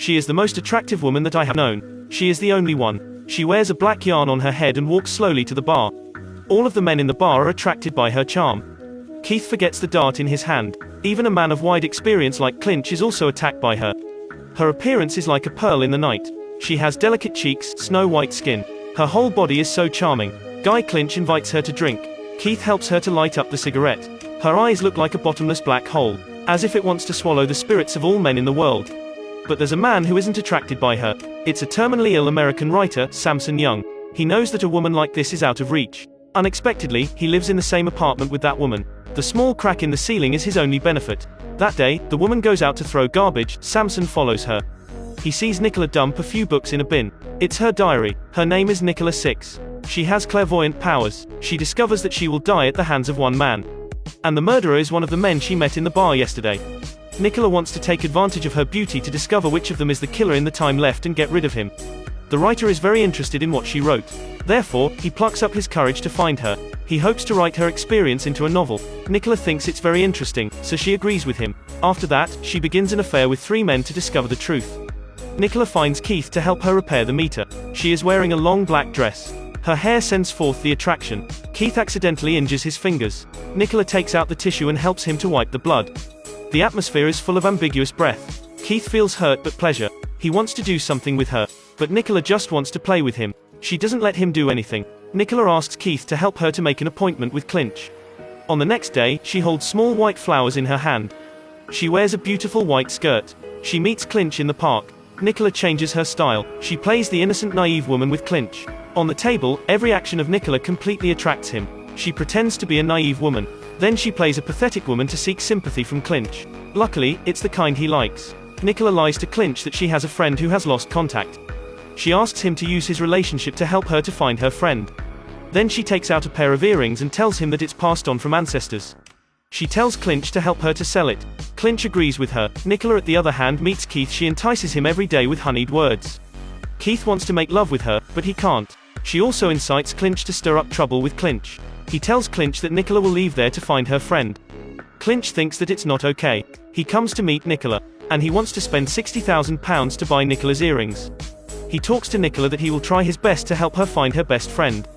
She is the most attractive woman that I have known. She is the only one. She wears a black yarn on her head and walks slowly to the bar. All of the men in the bar are attracted by her charm. Keith forgets the dart in his hand. Even a man of wide experience like Clinch is also attacked by her. Her appearance is like a pearl in the night. She has delicate cheeks, snow-white skin. Her whole body is so charming. Guy Clinch invites her to drink. Keith helps her to light up the cigarette. Her eyes look like a bottomless black hole, as if it wants to swallow the spirits of all men in the world. But there's a man who isn't attracted by her. It's a terminally ill American writer, Samson Young. He knows that a woman like this is out of reach. Unexpectedly, he lives in the same apartment with that woman. The small crack in the ceiling is his only benefit. That day, the woman goes out to throw garbage. Samson follows her. He sees Nicola dump a few books in a bin. It's her diary. Her name is Nicola 6. She has clairvoyant powers. She discovers that she will die at the hands of one man. And the murderer is one of the men she met in the bar yesterday. Nicola wants to take advantage of her beauty to discover which of them is the killer in the time left and get rid of him. The writer is very interested in what she wrote. Therefore, he plucks up his courage to find her. He hopes to write her experience into a novel. Nicola thinks it's very interesting, so she agrees with him. After that, she begins an affair with 3 men to discover the truth. Nicola finds Keith to help her repair the meter. She is wearing a long black dress. Her hair sends forth the attraction. Keith accidentally injures his fingers. Nicola takes out the tissue and helps him to wipe the blood. The atmosphere is full of ambiguous breath. Keith feels hurt but pleasure. He wants to do something with her, but Nicola just wants to play with him. She doesn't let him do anything. Nicola asks Keith to help her to make an appointment with Clinch. On the next day, she holds small white flowers in her hand. She wears a beautiful white skirt. She meets Clinch in the park. Nicola changes her style. She plays the innocent naive woman with Clinch. On the table, every action of Nicola completely attracts him. She pretends to be a naive woman. Then she plays a pathetic woman to seek sympathy from Clinch. Luckily, it's the kind he likes. Nicola lies to Clinch that she has a friend who has lost contact. She asks him to use his relationship to help her to find her friend. Then she takes out a pair of earrings and tells him that it's passed on from ancestors. She tells Clinch to help her to sell it. Clinch agrees with her. Nicola, at the other hand, meets Keith. She entices him every day with honeyed words. Keith wants to make love with her, but he can't. She also incites Clinch to stir up trouble with Clinch. He tells Clinch that Nicola will leave there to find her friend. Clinch thinks that it's not okay. He comes to meet Nicola, and he wants to spend £60,000 to buy Nicola's earrings. He talks to Nicola that he will try his best to help her find her best friend.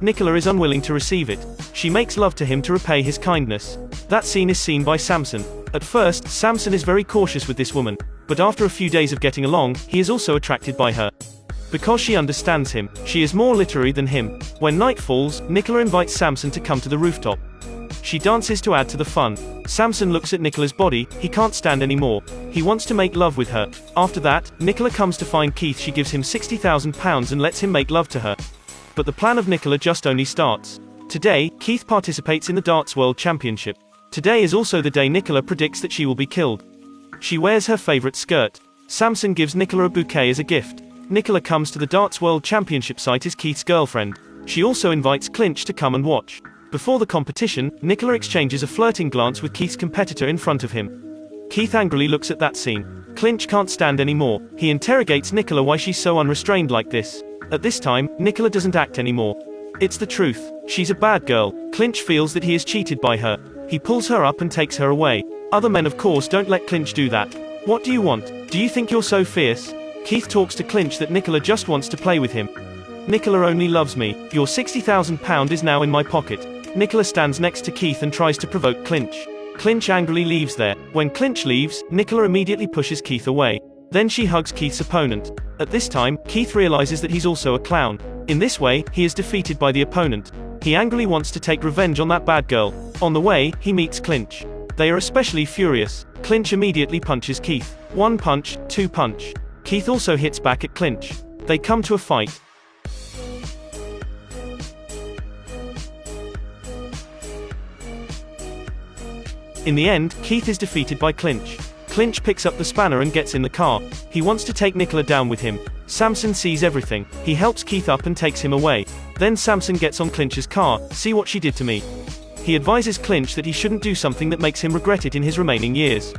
Nicola is unwilling to receive it. She makes love to him to repay his kindness. That scene is seen by Samson. At first, Samson is very cautious with this woman, but after a few days of getting along, he is also attracted by her. Because she understands him, she is more literary than him. When night falls, Nicola invites Samson to come to the rooftop. She dances to add to the fun. Samson looks at Nicola's body. He can't stand anymore. He wants to make love with her. After that, Nicola comes to find Keith. She gives him £60,000 and lets him make love to her. But the plan of Nicola just only starts. Today, Keith participates in the Darts World Championship. Today is also the day Nicola predicts that she will be killed. She wears her favorite skirt. Samson gives Nicola a bouquet as a gift. Nicola comes to the Darts World Championship site as Keith's girlfriend. She also invites Clinch to come and watch. Before the competition, Nicola exchanges a flirting glance with Keith's competitor in front of him. Keith angrily looks at that scene. Clinch can't stand anymore. He interrogates Nicola why she's so unrestrained like this. At this time, Nicola doesn't act anymore. It's the truth. She's a bad girl. Clinch feels that he is cheated by her. He pulls her up and takes her away. Other men, of course, don't let Clinch do that. What do you want? Do you think you're so fierce? Keith talks to Clinch that Nicola just wants to play with him. Nicola only loves me. Your £60,000 is now in my pocket. Nicola stands next to Keith and tries to provoke Clinch. Clinch angrily leaves there. When Clinch leaves, Nicola immediately pushes Keith away. Then she hugs Keith's opponent. At this time, Keith realizes that he's also a clown. In this way, he is defeated by the opponent. He angrily wants to take revenge on that bad girl. On the way, he meets Clinch. They are especially furious. Clinch immediately punches Keith. 1 punch, 2 punch. Keith also hits back at Clinch. They come to a fight. In the end, Keith is defeated by Clinch. Clinch picks up the spanner and gets in the car. He wants to take Nicola down with him. Samson sees everything. He helps Keith up and takes him away. Then Samson gets on Clinch's car. See what she did to me. He advises Clinch that he shouldn't do something that makes him regret it in his remaining years.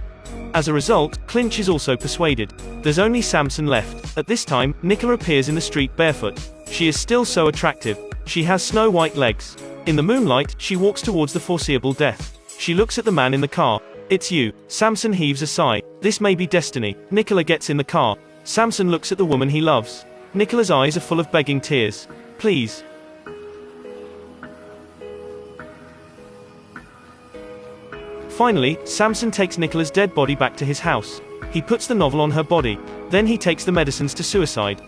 As a result, Clinch is also persuaded. There's only Samson left. At this time, Nicola appears in the street barefoot. She is still so attractive. She has snow-white legs. In the moonlight, she walks towards the foreseeable death. She looks at the man in the car. It's you. Samson heaves a sigh. This may be destiny. Nicola gets in the car. Samson looks at the woman he loves. Nicola's eyes are full of begging tears. Please. Finally, Samson takes Nicola's dead body back to his house. He puts the novel on her body. Then he takes the medicines to Suicide.